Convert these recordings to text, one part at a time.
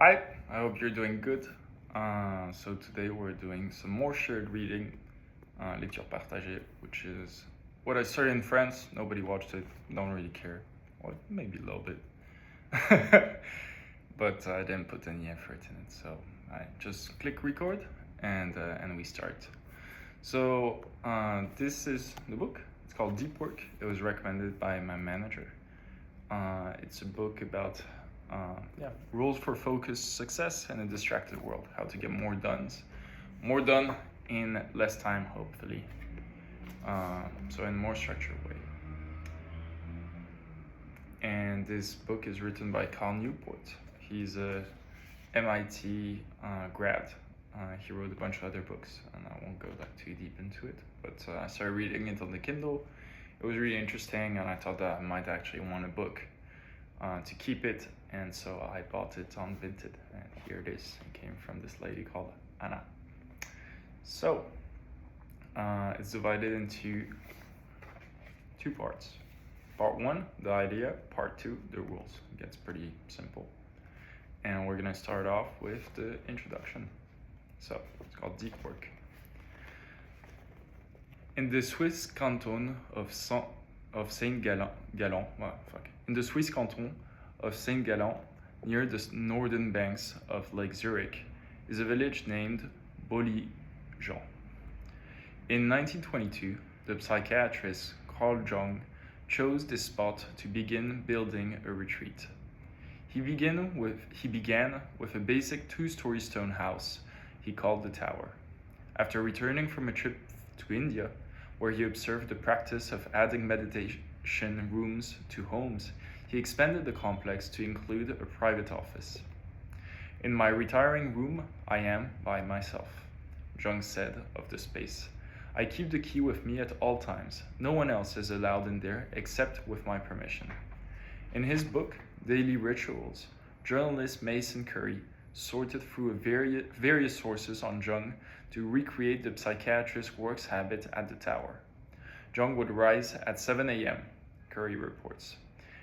Hi, I hope you're doing good. So today we're doing some more shared reading, lecture partagée, which is what I started in France. Nobody watched it, don't really care. Well, maybe a little bit. But I didn't put any effort in it, so I just click record and we start. So this is the book. It's called Deep Work. It was recommended by my manager. It's a book about rules for focused success in a distracted world. How to get more done in less time, hopefully. So in a more structured way. And this book is written by Newport. He's a MIT grad. He wrote a bunch of other books, and I won't go too deep into it. But I started reading it on the Kindle. It was really interesting, and I thought that I might actually want a book to keep it, and so I bought it on Vinted, and here it is. It came from this lady called Anna. So it's divided into two parts. Part 1, the idea. Part 2, the rules. It gets pretty simple. And we're gonna start off with the introduction. So it's called Deep Work. In the Swiss canton of Saint-Gallen, in the Swiss canton of Saint-Gallen, near the northern banks of Lake Zurich, is a village named Bolligen. In 1922, the psychiatrist Carl Jung chose this spot to begin building a retreat. He began with a basic 2-story stone house he called the Tower. After returning from a trip to India, where he observed the practice of adding meditation rooms to homes, he expanded the complex to include a private office. In my retiring room, I am by myself, Jung said of the space. I keep the key with me at all times. No one else is allowed in there except with my permission. In his book, Daily Rituals, journalist Mason Curry sorted through various sources on Jung to recreate the psychiatrist's work habit at the Tower. Jung would rise at 7 a.m., Curry reports,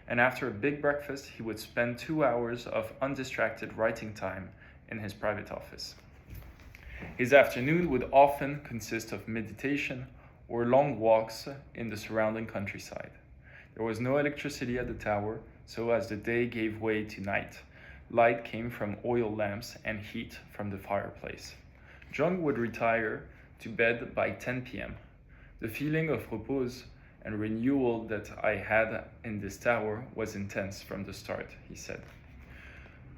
and after a big breakfast, he would spend 2 hours of undistracted writing time in his private office. His afternoon would often consist of meditation or long walks in the surrounding countryside. There was no electricity at the Tower, so as the day gave way to night, light came from oil lamps and heat from the fireplace. Jung would retire to bed by 10 p.m. The feeling of repose and renewal that I had in this tower was intense from the start, he said.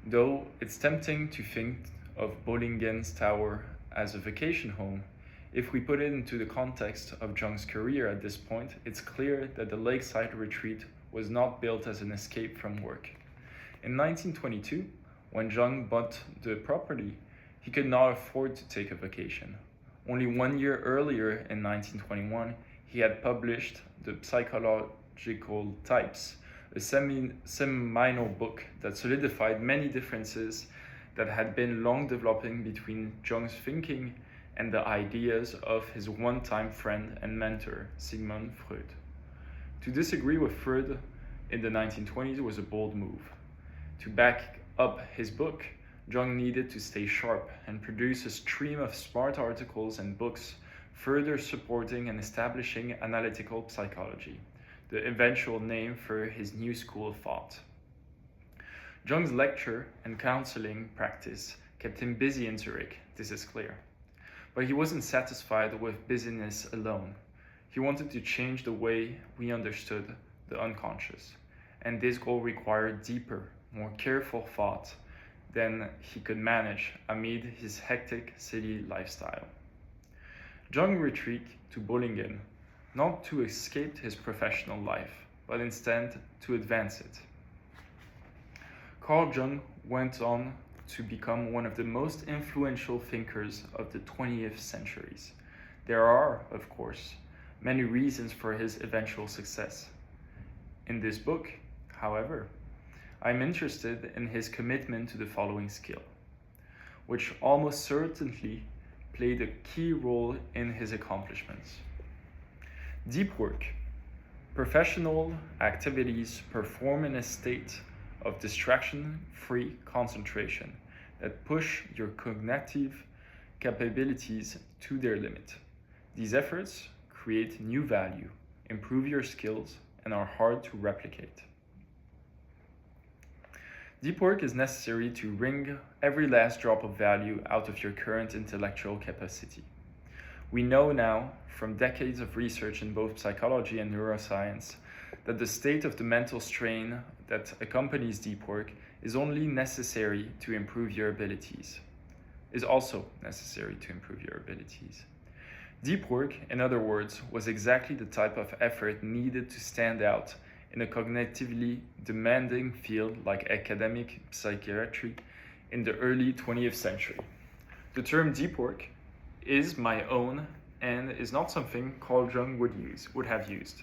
Though it's tempting to think of Bollingen's tower as a vacation home, if we put it into the context of Jung's career at this point, it's clear that the lakeside retreat was not built as an escape from work. In 1922, when Jung bought the property, he could not afford to take a vacation. Only 1 year earlier, in 1921, he had published The Psychological Types, a seminal book that solidified many differences that had been long developing between Jung's thinking and the ideas of his one-time friend and mentor, Sigmund Freud. To disagree with Freud in the 1920s was a bold move. To back up his book, Jung needed to stay sharp and produce a stream of smart articles and books, further supporting and establishing analytical psychology, the eventual name for his new school of thought. Jung's lecture and counseling practice kept him busy in Zurich, this is clear. But he wasn't satisfied with busyness alone. He wanted to change the way we understood the unconscious, and this goal required deeper, more careful thought than he could manage amid his hectic city lifestyle. Jung retreated to Bollingen, not to escape his professional life, but instead to advance it. Carl Jung went on to become one of the most influential thinkers of the 20th centuries. There are, of course, many reasons for his eventual success. In this book, however, I'm interested in his commitment to the following skill, which almost certainly played a key role in his accomplishments. Deep work. Professional activities performed in a state of distraction-free concentration that push your cognitive capabilities to their limit. These efforts create new value, improve your skills, and are hard to replicate. Deep work is necessary to wring every last drop of value out of your current intellectual capacity. We know now, from decades of research in both psychology and neuroscience, that the state of the mental strain that accompanies deep work is only necessary to improve your abilities. Is also necessary to improve your abilities. Deep work, in other words, was exactly the type of effort needed to stand out in a cognitively demanding field like academic psychiatry in the early 20th century. The term deep work is my own and is not something Carl Jung would have used,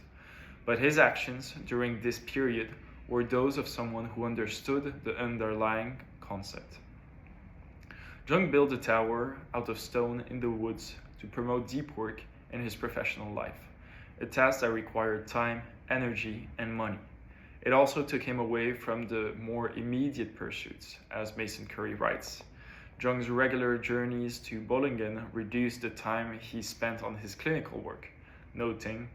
but his actions during this period were those of someone who understood the underlying concept. Jung built a tower out of stone in the woods to promote deep work in his professional life, a task that required time, energy, and money. It also took him away from the more immediate pursuits, as Mason Curry writes. Jung's regular journeys to Bollingen reduced the time he spent on his clinical work, noting,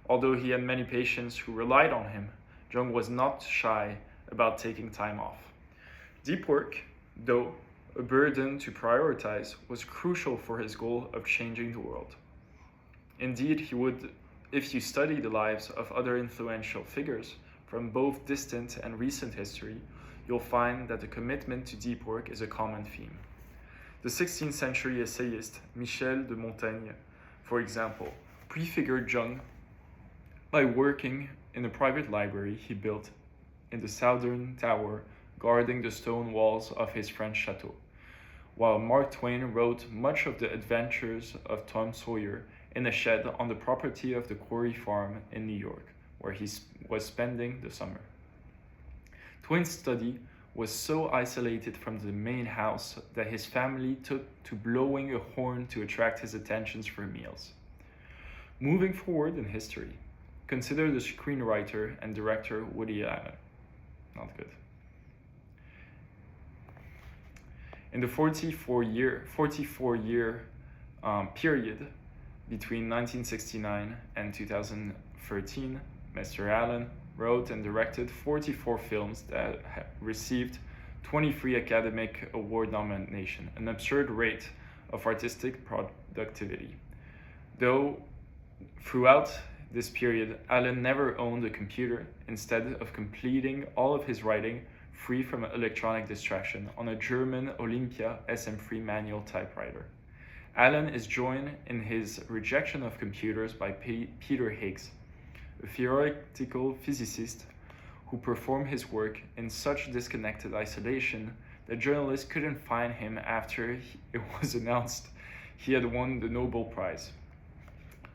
although he had many patients who relied on him, Jung was not shy about taking time off. Deep work, though a burden to prioritize, was crucial for his goal of changing the world. Indeed, he would, if you study the lives of other influential figures from both distant and recent history, you'll find that the commitment to deep work is a common theme. The 16th century essayist Michel de Montaigne, for example, prefigured Jung by working in a private library he built in the southern tower guarding the stone walls of his French chateau, while Mark Twain wrote much of the adventures of Tom Sawyer in a shed on the property of the Quarry Farm in New York, where he was spending the summer. Twain's study was so isolated from the main house that his family took to blowing a horn to attract his attentions for meals. Moving forward in history, consider the screenwriter and director Woody Allen. Not good. In the 44-year period between 1969 and 2013, Mr. Allen wrote and directed 44 films that received 23 Academy Award nominations, an absurd rate of artistic productivity. Though throughout this period, Allen never owned a computer, instead of completing all of his writing free from electronic distraction on a German Olympia SM3 manual typewriter. Allen is joined in his rejection of computers by Peter Higgs, a theoretical physicist who performed his work in such disconnected isolation that journalists couldn't find him after it was announced he had won the Nobel Prize.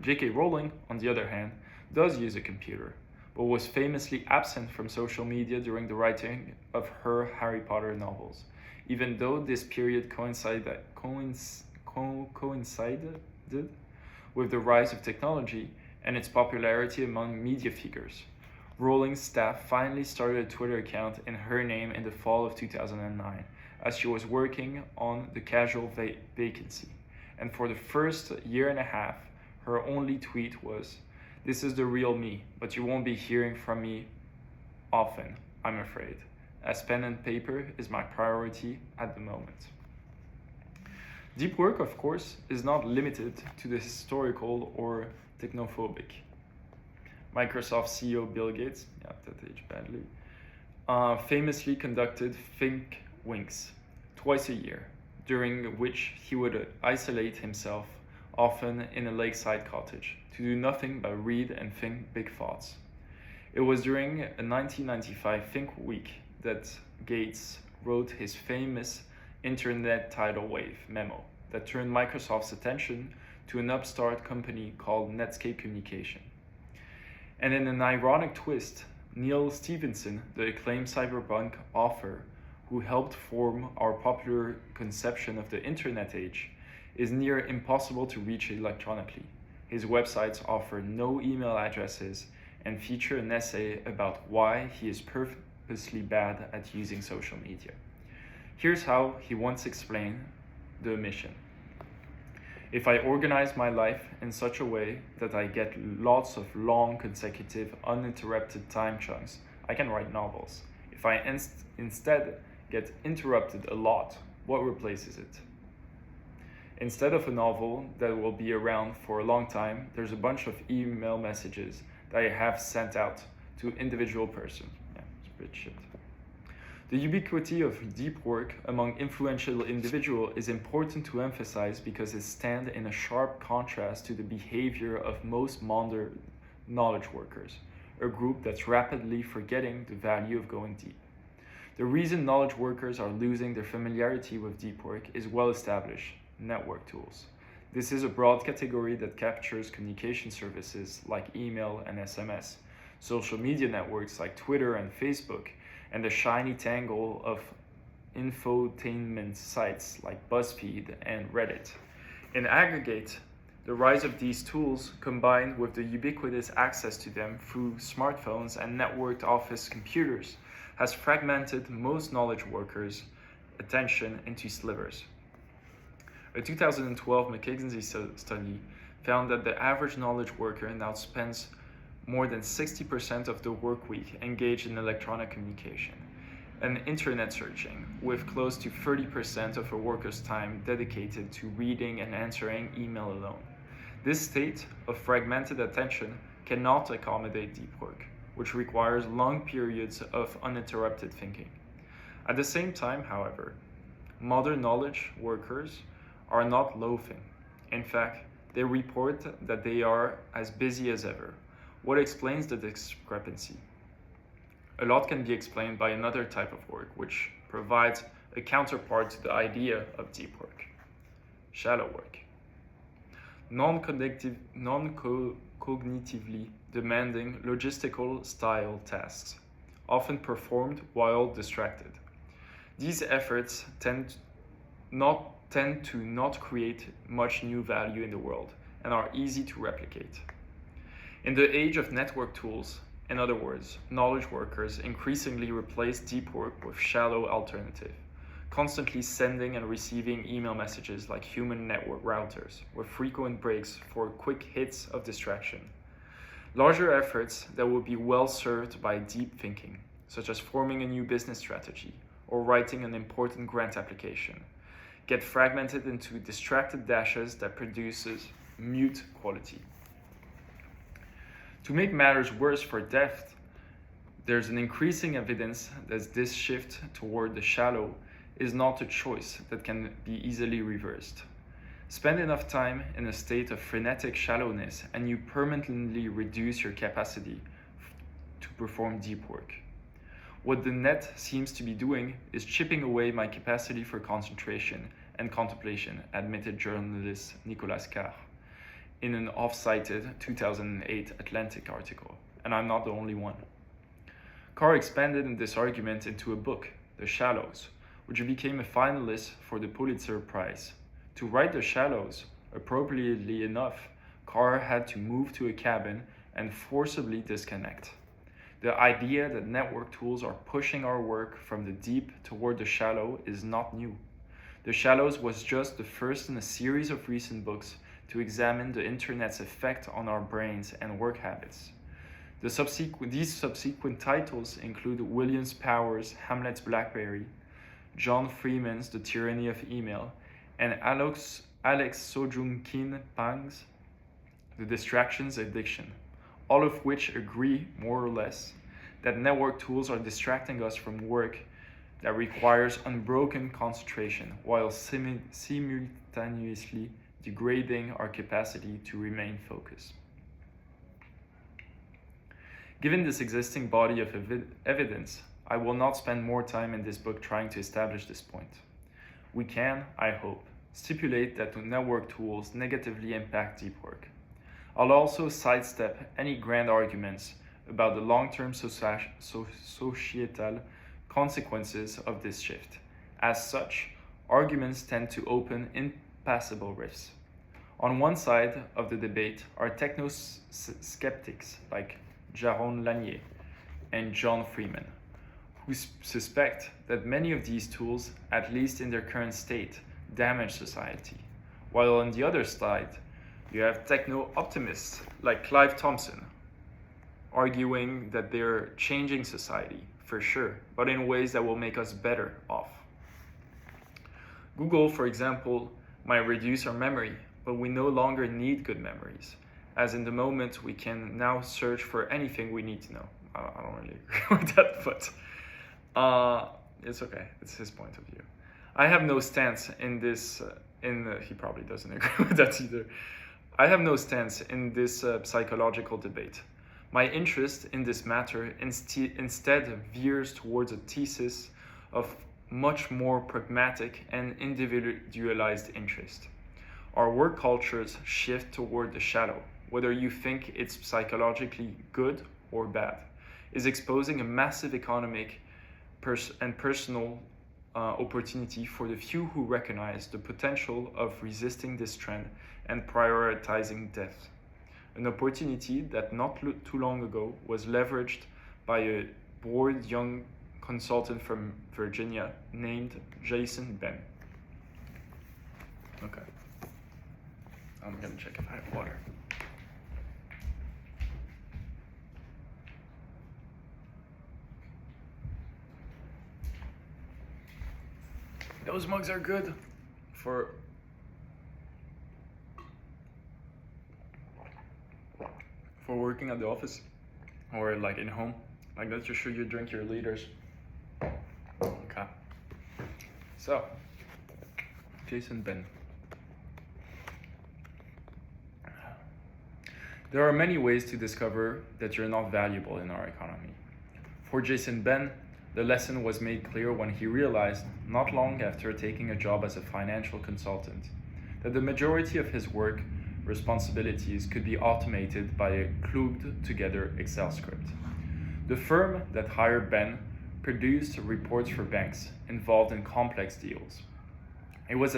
J.K. Rowling, on the other hand, does use a computer, but was famously absent from social media during the writing of her Harry Potter novels, even though this period coincided with the rise of technology and its popularity among media figures. Rowling's staff finally started a Twitter account in her name in the fall of 2009, as she was working on The Casual Vacancy, and for the first year and a half, her only tweet was, "This is the real me, but you won't be hearing from me often, I'm afraid, as pen and paper is my priority at the moment." Deep work, of course, is not limited to the historical or technophobic. Microsoft CEO Bill Gates, that aged badly, famously conducted Think Winks twice a year, during which he would isolate himself, often in a lakeside cottage, to do nothing but read and think big thoughts. It was during a 1995 Think Week that Gates wrote his famous Internet tidal wave memo that turned Microsoft's attention to an upstart company called Netscape Communication. And in an ironic twist, Neil Stephenson, the acclaimed cyberpunk author who helped form our popular conception of the internet age, is near impossible to reach electronically. His websites offer no email addresses and feature an essay about why he is purposely bad at using social media. Here's how he once explained the mission. If I organize my life in such a way that I get lots of long, consecutive, uninterrupted time chunks, I can write novels. If I instead get interrupted a lot, what replaces it? Instead of a novel that will be around for a long time, there's a bunch of email messages that I have sent out to individual persons. Yeah, it's a bit shit. The ubiquity of deep work among influential individuals is important to emphasize because it stands in a sharp contrast to the behavior of most modern knowledge workers, a group that's rapidly forgetting the value of going deep. The reason knowledge workers are losing their familiarity with deep work is well established: network tools. This is a broad category that captures communication services like email and SMS, social media networks like Twitter and Facebook, and the shiny tangle of infotainment sites like BuzzFeed and Reddit. In aggregate, the rise of these tools, combined with the ubiquitous access to them through smartphones and networked office computers, has fragmented most knowledge workers' attention into slivers. A 2012 McKinsey study found that the average knowledge worker now spends more than 60% of the work week engaged in electronic communication and internet searching, with close to 30% of a worker's time dedicated to reading and answering email alone. This state of fragmented attention cannot accommodate deep work, which requires long periods of uninterrupted thinking. At the same time, however, modern knowledge workers are not loafing. In fact, they report that they are as busy as ever. What explains the discrepancy? A lot can be explained by another type of work, which provides a counterpart to the idea of deep work: shallow work. Non-cognitively demanding logistical style tasks, often performed while distracted. These efforts tend to not create much new value in the world and are easy to replicate. In the age of network tools, in other words, knowledge workers increasingly replace deep work with shallow alternative, constantly sending and receiving email messages like human network routers, with frequent breaks for quick hits of distraction. Larger efforts that would be well served by deep thinking, such as forming a new business strategy or writing an important grant application, get fragmented into distracted dashes that produces mute quality. To make matters worse for depth, there's an increasing evidence that this shift toward the shallow is not a choice that can be easily reversed. Spend enough time in a state of frenetic shallowness and you permanently reduce your capacity to perform deep work. What the net seems to be doing is chipping away my capacity for concentration and contemplation, admitted journalist Nicolas Carr in an off-cited 2008 Atlantic article, and I'm not the only one. Carr expanded this argument into a book, The Shallows, which became a finalist for the Pulitzer Prize. To write The Shallows, appropriately enough, Carr had to move to a cabin and forcibly disconnect. The idea that network tools are pushing our work from the deep toward the shallow is not new. The Shallows was just the first in a series of recent books to examine the internet's effect on our brains and work habits. These subsequent titles include William Powers' Hamlet's Blackberry, John Freeman's The Tyranny of Email, and Alex Sojung Kin Pang's The Distractions Addiction, all of which agree, more or less, that network tools are distracting us from work that requires unbroken concentration while simultaneously degrading our capacity to remain focused. Given this existing body of evidence, I will not spend more time in this book trying to establish this point. We can, I hope, stipulate that the network tools negatively impact deep work. I'll also sidestep any grand arguments about the long-term societal consequences of this shift. As such, arguments tend to open impassable rifts. On one side of the debate are techno-skeptics like Jaron Lanier and John Freeman, who suspect that many of these tools, at least in their current state, damage society. While on the other side, you have techno-optimists like Clive Thompson, arguing that they're changing society, for sure, but in ways that will make us better off. Google, for example, might reduce our memory, but we no longer need good memories, as in the moment we can now search for anything we need to know. I don't really agree with that, but it's okay. It's his point of view. I have no stance in this, he probably doesn't agree with that either. I have no stance in this psychological debate. My interest in this matter instead veers towards a thesis of much more pragmatic and individualized interest. Our work cultures shift toward the shadow, whether you think it's psychologically good or bad, is exposing a massive economic and personal opportunity for the few who recognize the potential of resisting this trend and prioritizing death. An opportunity that not too long ago was leveraged by a bored young consultant from Virginia named Jason Ben. Okay. I'm gonna check if I have water. Those mugs are good for working at the office or like in home. Like that, you sure you drink your liters. Okay. So, Jason Ben. There are many ways to discover that you're not valuable in our economy. For Jason Ben, the lesson was made clear when he realized, not long after taking a job as a financial consultant, that the majority of his work responsibilities could be automated by a glued-together Excel script. The firm that hired Ben produced reports for banks involved in complex deals. It was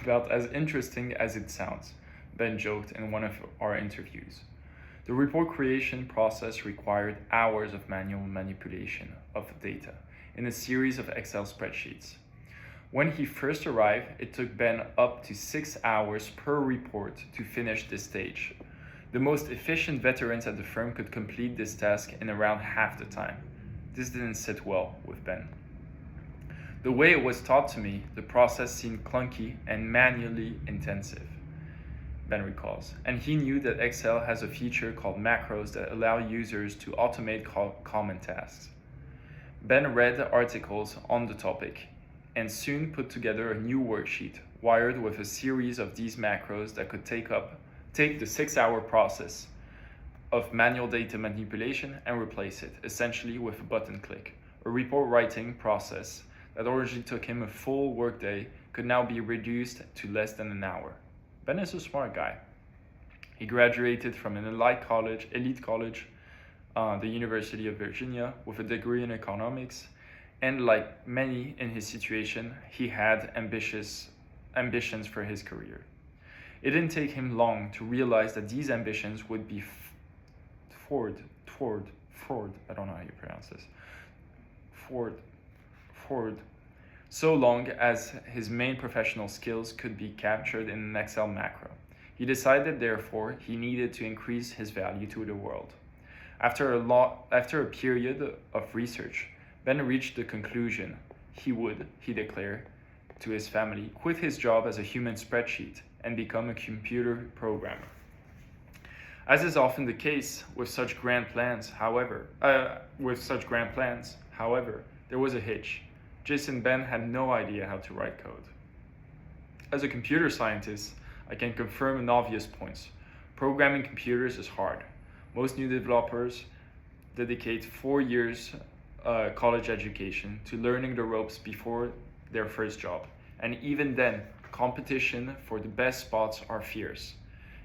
about as interesting as it sounds, Ben joked in one of our interviews. The report creation process required hours of manual manipulation of data in a series of Excel spreadsheets. When he first arrived, it took Ben up to 6 hours per report to finish this stage. The most efficient veterans at the firm could complete this task in around half the time. This didn't sit well with Ben. The way it was taught to me, the process seemed clunky and manually intensive, Ben recalls, and he knew that Excel has a feature called macros that allow users to automate common tasks. Ben read articles on the topic and soon put together a new worksheet wired with a series of these macros that could take the 6-hour process of manual data manipulation and replace it, essentially with a button click. A report writing process that originally took him a full workday could now be reduced to less than an hour. Ben is a smart guy. He graduated from an elite college, the University of Virginia, with a degree in economics, and like many in his situation, he had ambitions for his career. It didn't take him long to realize that these ambitions would be Ford, I don't know how you pronounce this, Ford, so long as his main professional skills could be captured in an Excel macro. He decided, therefore, he needed to increase his value to the world. After a period of research, Ben reached the conclusion he declared to his family, quit his job as a human spreadsheet and become a computer programmer. As is often the case with such grand plans, however, there was a hitch. Jason Ben had no idea how to write code. As a computer scientist, I can confirm an obvious point. Programming computers is hard. Most new developers dedicate 4 years college education to learning the ropes before their first job. And even then, competition for the best spots are fierce.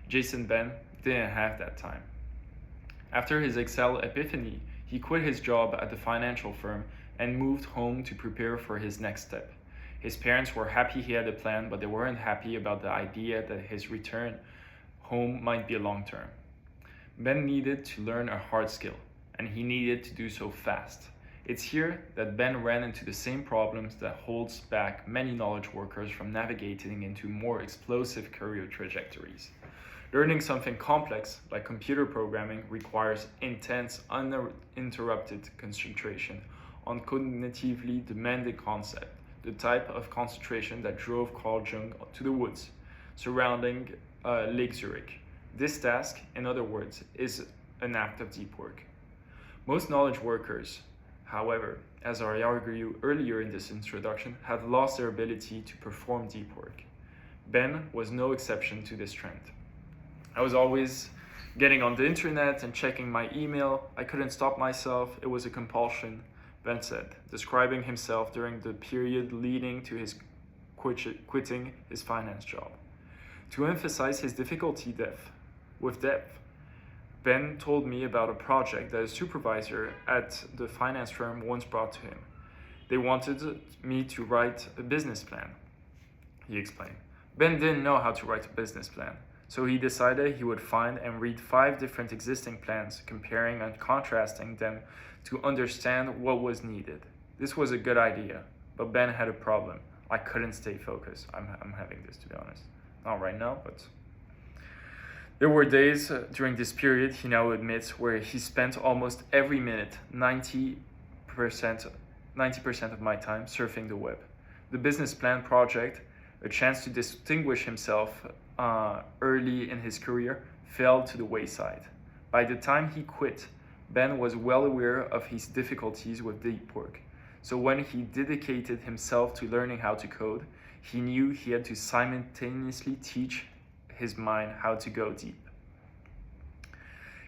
Jason Ben didn't have that time. After his Excel epiphany, he quit his job at the financial firm and moved home to prepare for his next step. His parents were happy he had a plan, but they weren't happy about the idea that his return home might be long-term. Ben needed to learn a hard skill, and he needed to do so fast. It's here that Ben ran into the same problems that holds back many knowledge workers from navigating into more explosive career trajectories. Learning something complex, like computer programming, requires intense, uninterrupted concentration on cognitively demanding concept, the type of concentration that drove Carl Jung to the woods surrounding Lake Zurich. This task, in other words, is an act of deep work. Most knowledge workers, however, as I argued earlier in this introduction, have lost their ability to perform deep work. Ben was no exception to this trend. I was always getting on the internet and checking my email. I couldn't stop myself. It was a compulsion, Ben said, describing himself during the period leading to his quitting his finance job. To emphasize his difficulty with depth, Ben told me about a project that a supervisor at the finance firm once brought to him. They wanted me to write a business plan, he explained. Ben didn't know how to write a business plan, so he decided he would find and read 5 different existing plans, comparing and contrasting them to understand what was needed. This was a good idea, but Ben had a problem. I couldn't stay focused. I'm having this, to be honest. Not right now, but there were days during this period, he now admits, where he spent almost every minute, 90% of my time, surfing the web. The business plan project, a chance to distinguish himself early in his career, fell to the wayside. By the time he quit, Ben was well aware of his difficulties with deep work. So when he dedicated himself to learning how to code, he knew he had to simultaneously teach his mind how to go deep.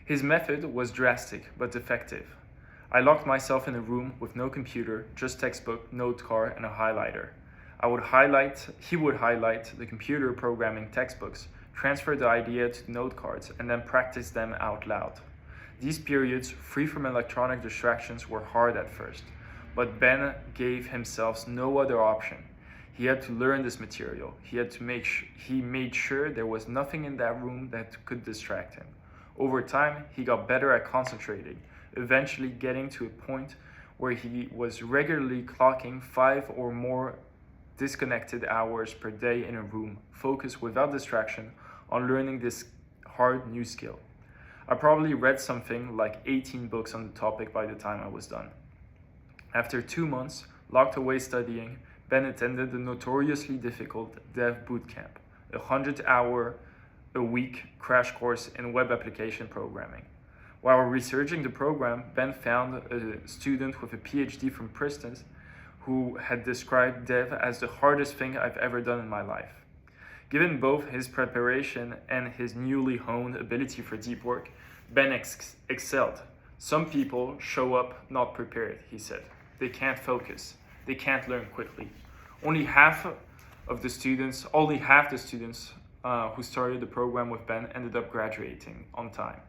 His method was drastic but effective. I locked myself in a room with no computer, just textbook, note card, and a highlighter. He would highlight the computer programming textbooks, transfer the idea to note cards, and then practice them out loud. These periods, free from electronic distractions, were hard at first, but Ben gave himself no other option. He had to learn this material. He made sure there was nothing in that room that could distract him. Over time, he got better at concentrating, eventually getting to a point where he was regularly clocking 5 or more disconnected hours per day in a room, focused without distraction on learning this hard new skill. I probably read something like 18 books on the topic by the time I was done. After 2 months, locked away studying, Ben attended the notoriously difficult Dev Bootcamp, a 100-hour-a-week crash course in web application programming. While researching the program, Ben found a student with a PhD from Princeton who had described Dev as the hardest thing I've ever done in my life. Given both his preparation and his newly honed ability for deep work, Ben excelled. Some people show up not prepared, he said. They can't focus. They can't learn quickly. Only half the students who started the program with Ben ended up graduating on time.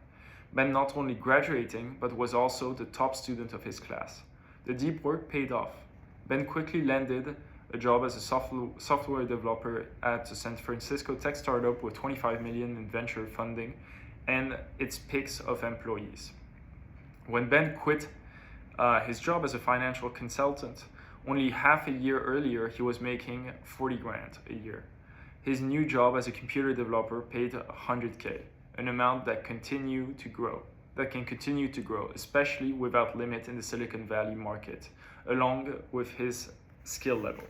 Ben not only graduating, but was also the top student of his class. The deep work paid off. Ben quickly landed a job as a software developer at a San Francisco tech startup with $25 million in venture funding and its picks of employees. When Ben quit his job as a financial consultant, only half a year earlier, he was making $40,000 a year. His new job as a computer developer paid $100K, an amount that can continue to grow, especially without limit in the Silicon Valley market, along with his skill level.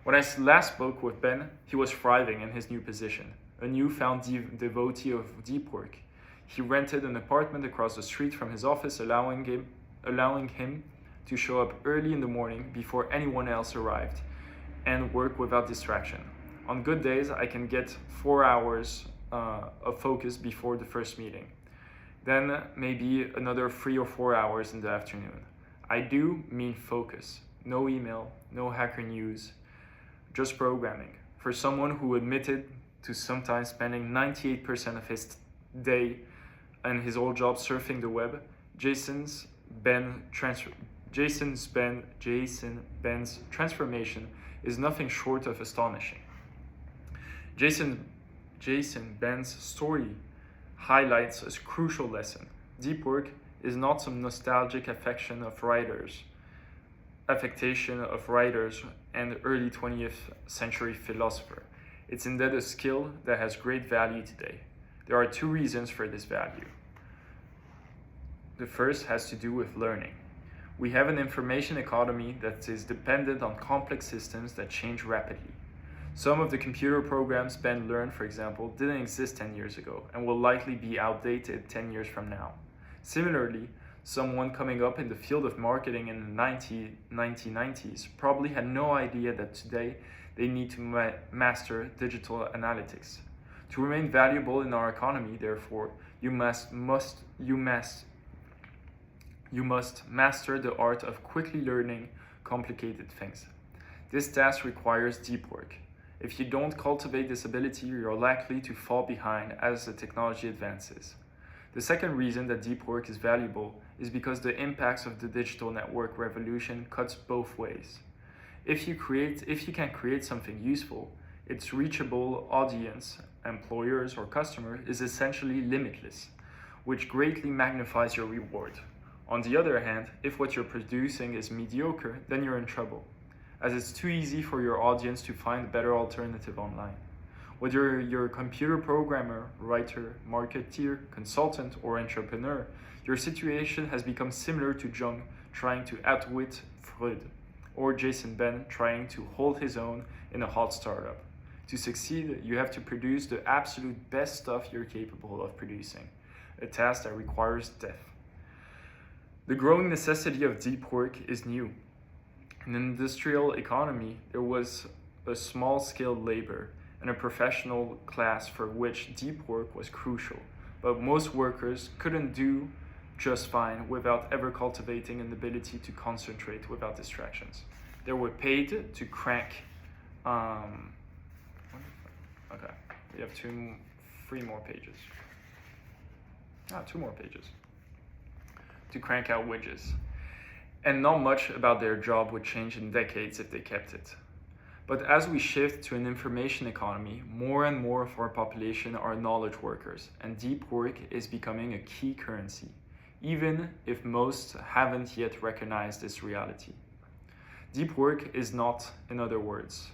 When I last spoke with Ben, he was thriving in his new position, a newfound devotee of deep work. He rented an apartment across the street from his office, allowing him to show up early in the morning before anyone else arrived and work without distraction. On good days, I can get 4 hours of focus before the first meeting. Then maybe another 3 or 4 hours in the afternoon. I do mean focus. No email, no hacker news, just programming. For someone who admitted to sometimes spending 98% of his day and his old job surfing the web, Jason Ben's transformation is nothing short of astonishing. Jason Ben's story highlights a crucial lesson. Deep work is not some nostalgic affection of writers affectation of writers and early 20th century philosopher. It's indeed a skill that has great value today. There are two reasons for this value. The first has to do with learning. We have an information economy that is dependent on complex systems that change rapidly. Some of the computer programs Ben learned, for example, didn't exist 10 years ago and will likely be outdated 10 years from now. Similarly, someone coming up in the field of marketing in the 1990s probably had no idea that today they need to master digital analytics. To remain valuable in our economy, therefore, you must master the art of quickly learning complicated things. This task requires deep work. If you don't cultivate this ability, you're likely to fall behind as the technology advances. The second reason that deep work is valuable is because the impacts of the digital network revolution cuts both ways. If you can create something useful, its reachable audience, employers or customers, is essentially limitless, which greatly magnifies your reward. On the other hand, if what you're producing is mediocre, then you're in trouble, as it's too easy for your audience to find a better alternative online. Whether you're a computer programmer, writer, marketeer, consultant, or entrepreneur, your situation has become similar to Jung trying to outwit Freud, or Jason Ben trying to hold his own in a hot startup. To succeed, you have to produce the absolute best stuff you're capable of producing, a task that requires depth. The growing necessity of deep work is new. In an industrial economy, there was a small-scale labor and a professional class for which deep work was crucial, but most workers couldn't do just fine without ever cultivating an ability to concentrate without distractions. They were paid to crank. Okay, we have three more pages. Two more pages. To crank out widgets. And not much about their job would change in decades if they kept it. But as we shift to an information economy, more and more of our population are knowledge workers, and deep work is becoming a key currency, even if most haven't yet recognized this reality. Deep work is not, in other words,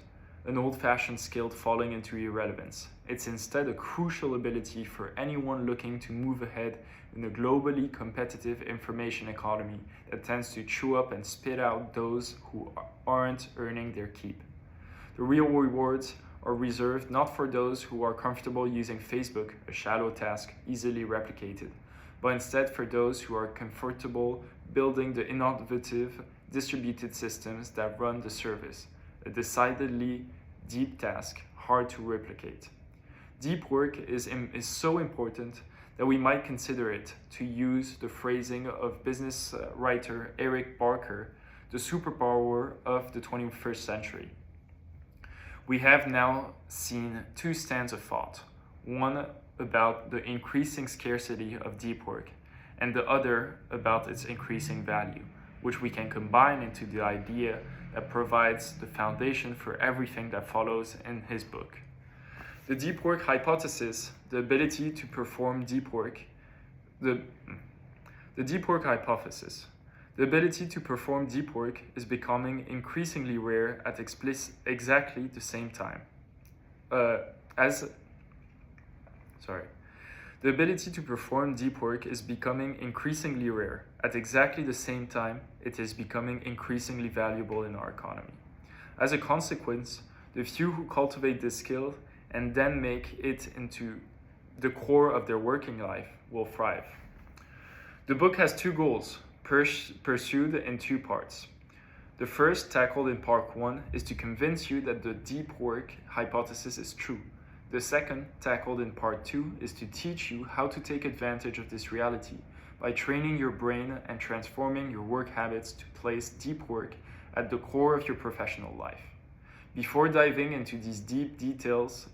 an old-fashioned skill falling into irrelevance. It's instead a crucial ability for anyone looking to move ahead in a globally competitive information economy that tends to chew up and spit out those who aren't earning their keep. The real rewards are reserved not for those who are comfortable using Facebook, a shallow task easily replicated, but instead for those who are comfortable building the innovative distributed systems that run the service, a decidedly deep task, hard to replicate. Deep work is so important that we might consider it, to use the phrasing of business writer Eric Barker, the superpower of the 21st century. We have now seen two strands of thought, one about the increasing scarcity of deep work, and the other about its increasing value, which we can combine into the idea that provides the foundation for everything that follows in his book. The deep work hypothesis, the ability to perform deep work, the deep work hypothesis. The ability to perform deep work is becoming increasingly rare at exactly the same time. The ability to perform deep work is becoming increasingly rare. At exactly the same time, it is becoming increasingly valuable in our economy. As a consequence, the few who cultivate this skill and then make it into the core of their working life will thrive. The book has two goals, pursued in two parts. The first, tackled in part 1, is to convince you that the deep work hypothesis is true. The second, tackled in part 2, is to teach you how to take advantage of this reality by training your brain and transforming your work habits to place deep work at the core of your professional life. Before diving into these details,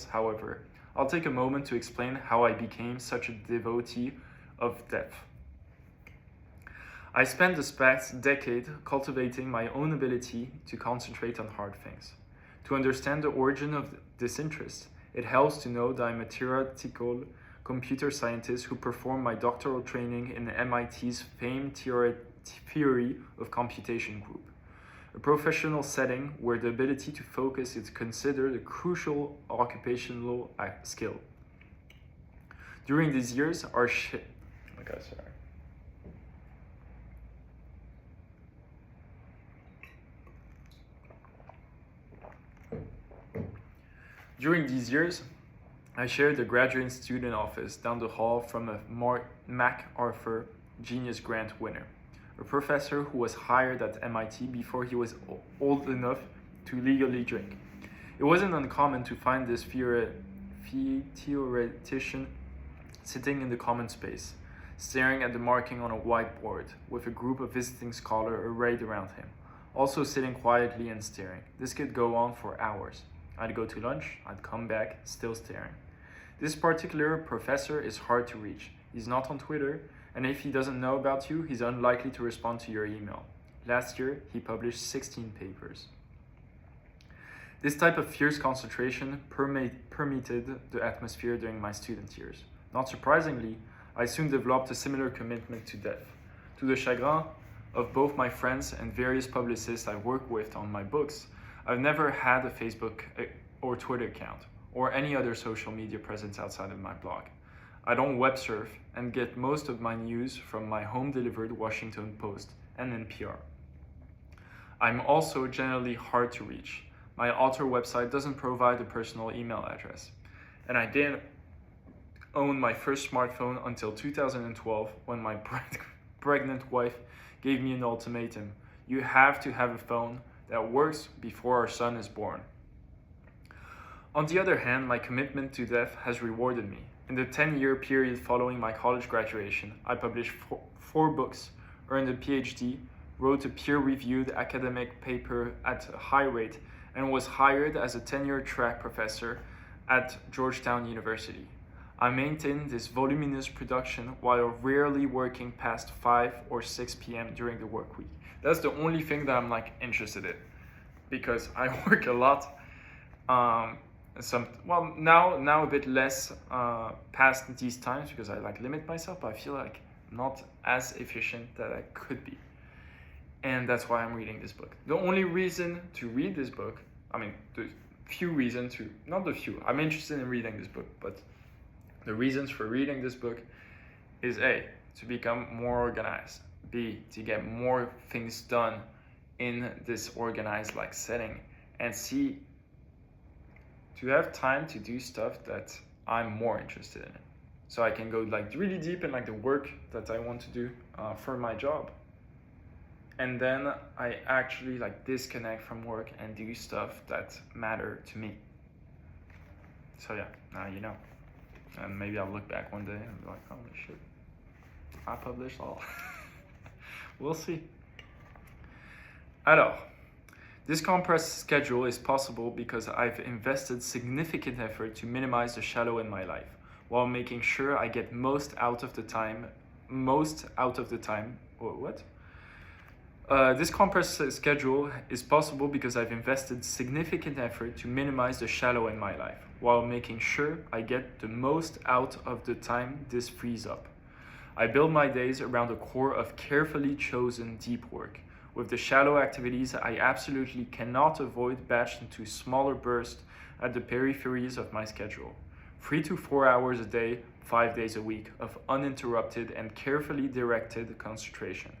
however, I'll take a moment to explain how I became such a devotee of depth. I spent this past decade cultivating my own ability to concentrate on hard things. To understand the origin of this interest, it helps to know that I'm a theoretical computer scientist who performed my doctoral training in MIT's famed theory of computation group, a professional setting where the ability to focus is considered a crucial occupational skill. During these years, During these years, I shared the graduate student office down the hall from a MacArthur Genius Grant winner, a professor who was hired at MIT before he was old enough to legally drink. It wasn't uncommon to find this theoretician sitting in the common space, staring at the marking on a whiteboard, with a group of visiting scholars arrayed around him, also sitting quietly and staring. This could go on for hours. I'd go to lunch, I'd come back, still staring. This particular professor is hard to reach. He's not on Twitter, and if he doesn't know about you, he's unlikely to respond to your email. Last year, he published 16 papers. This type of fierce concentration permeated the atmosphere during my student years. Not surprisingly, I soon developed a similar commitment to death. To the chagrin of both my friends and various publicists I work with on my books, I've never had a Facebook or Twitter account, or any other social media presence outside of my blog. I don't web surf and get most of my news from my home-delivered Washington Post and NPR. I'm also generally hard to reach. My author website doesn't provide a personal email address, and I didn't own my first smartphone until 2012 when my pregnant wife gave me an ultimatum. You have to have a phone that works before our son is born. On the other hand, my commitment to death has rewarded me. In the 10-year period following my college graduation, I published four books, earned a PhD, wrote a peer-reviewed academic paper at a high rate, and was hired as a tenure-track professor at Georgetown University. I maintained this voluminous production while rarely working past 5 or 6 p.m. during the work week. That's the only thing that I'm interested in, because I work a lot. Now a bit less past these times because I limit myself, but I feel like I'm not as efficient that I could be. And that's why I'm reading this book. The only reason to read this book, there's few reasons to, not the few, I'm interested in reading this book, but the reasons for reading this book is A, to become more organized, B, to get more things done in this organized setting, and C, to have time to do stuff that I'm more interested in. So I can go really deep in the work that I want to do for my job. And then I actually disconnect from work and do stuff that matter to me. So yeah, now you know. And maybe I'll look back one day and be like, holy shit, I published all. We'll see. Alors, this compressed schedule is possible because I've invested significant effort to minimize the shallow in my life, while making sure I get most out of the time. This compressed schedule is possible because I've invested significant effort to minimize the shallow in my life, while making sure I get the most out of the time this frees up. I build my days around a core of carefully chosen deep work, with the shallow activities I absolutely cannot avoid batched into smaller bursts at the peripheries of my schedule. 3 to 4 hours a day, 5 days a week of uninterrupted and carefully directed concentration.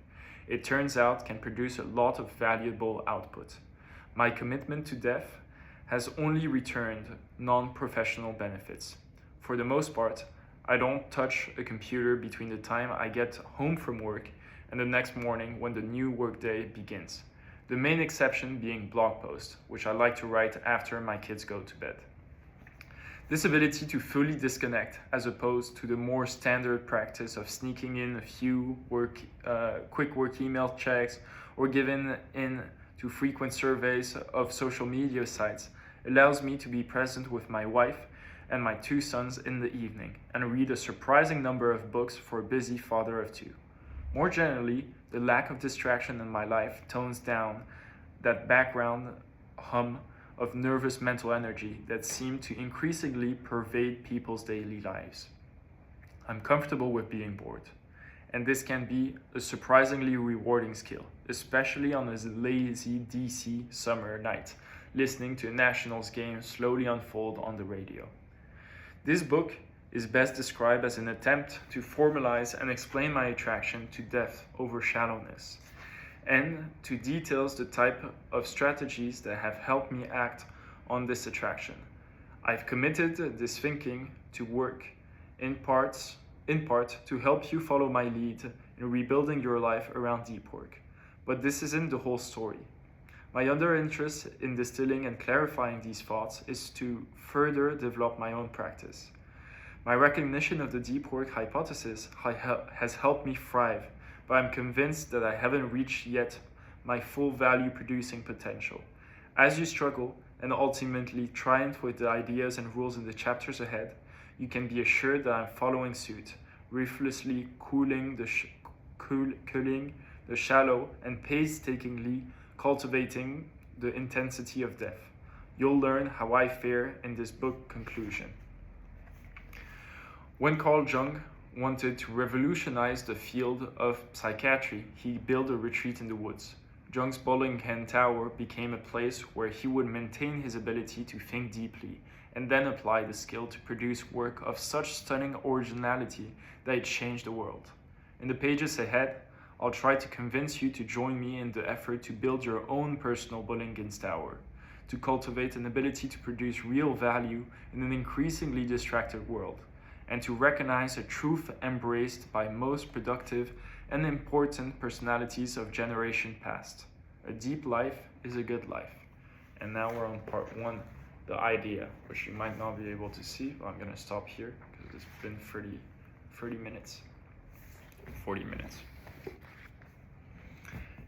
It turns out can produce a lot of valuable output. My commitment to death has only returned non-professional benefits. For the most part, I don't touch a computer between the time I get home from work and the next morning when the new workday begins. The main exception being blog posts, which I like to write after my kids go to bed. This ability to fully disconnect, as opposed to the more standard practice of sneaking in a few quick work email checks or giving in to frequent surveys of social media sites, allows me to be present with my wife and my 2 sons in the evening and read a surprising number of books for a busy father of 2. More generally, the lack of distraction in my life tones down that background hum of nervous mental energy that seem to increasingly pervade people's daily lives. I'm comfortable with being bored, and this can be a surprisingly rewarding skill, especially on a lazy DC summer night, listening to a Nationals game slowly unfold on the radio. This book is best described as an attempt to formalize and explain my attraction to depth over shallowness, and to details the type of strategies that have helped me act on this attraction. I've committed this thinking to work in part to help you follow my lead in rebuilding your life around deep work. But this isn't the whole story. My other interest in distilling and clarifying these thoughts is to further develop my own practice. My recognition of the deep work hypothesis has helped me thrive, but I'm convinced that I haven't reached yet my full value producing potential. As you struggle and ultimately triumph with the ideas and rules in the chapters ahead, you can be assured that I'm following suit, ruthlessly cooling the shallow and painstakingly cultivating the intensity of depth. You'll learn how I fare in this book conclusion. When Carl Jung wanted to revolutionize the field of psychiatry, he built a retreat in the woods. Jung's Bollingen Tower became a place where he would maintain his ability to think deeply and then apply the skill to produce work of such stunning originality that it changed the world. In the pages ahead, I'll try to convince you to join me in the effort to build your own personal Bollingen Tower, to cultivate an ability to produce real value in an increasingly distracted world, and to recognize a truth embraced by most productive and important personalities of generation past. A deep life is a good life. And now we're on part 1, the idea, which you might not be able to see, but I'm gonna stop here because it's been 30 minutes, 40 minutes.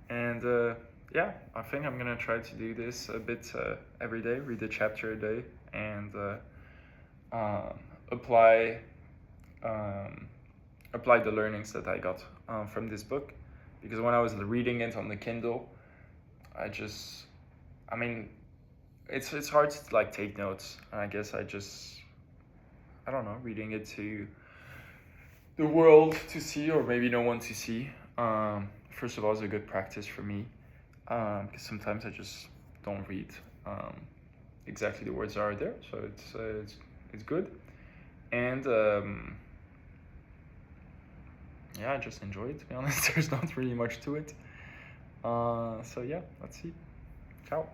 And yeah, I think I'm gonna try to do this a bit every day, read a chapter a day, and apply the learnings that I got from this book. Because when I was reading it on the Kindle, it's hard to like take notes. And I guess I don't know, reading it to the world to see, or maybe no one to see. First of all, it's a good practice for me, because sometimes I just don't read exactly the words that are there. So it's good. And yeah, I just enjoy it, to be honest. There's not really much to it. So yeah, let's see. Ciao.